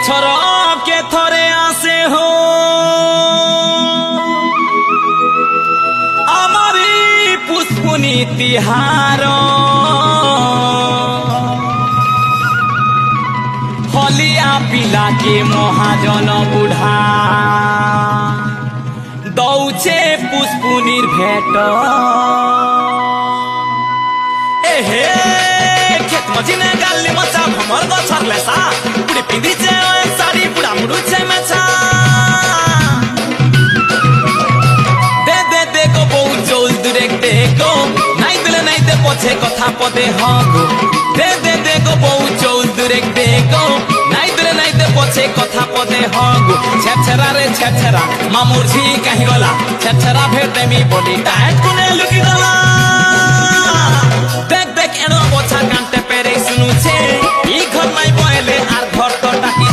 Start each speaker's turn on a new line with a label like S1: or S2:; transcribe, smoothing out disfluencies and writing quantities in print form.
S1: বছরকে থরে আসে হো আমারি পুষ্পুনি তিহার হলিয়া পিলাকে মহাজন বুঢ়া দৌছে পুষ্পুনির ভেট এহে খেত মজিনে গালি মচা ভমর গছর লেসা বুড়ি পিঁধিছে শাড়ি বুড়া মুড়ুছে মেছা দে দে দে গো বউ চৌল দূরে দেখো নাই দিলে নাই দে পছে কথা পদে হগো দে দে দে গো বউ চৌল দূরে দেখো নাই দিলে নাই দে পছে কথা পদে হগো ছেছরা রে ছেছরা মামুর ঝি কাহি গলা ছেছরা ভেটেমি বডি টাইট কোনে লুকি গলা দেখ দেখ এনো বছা কানতে পেরে শুনুছে ই ঘর নাই বয়লে আর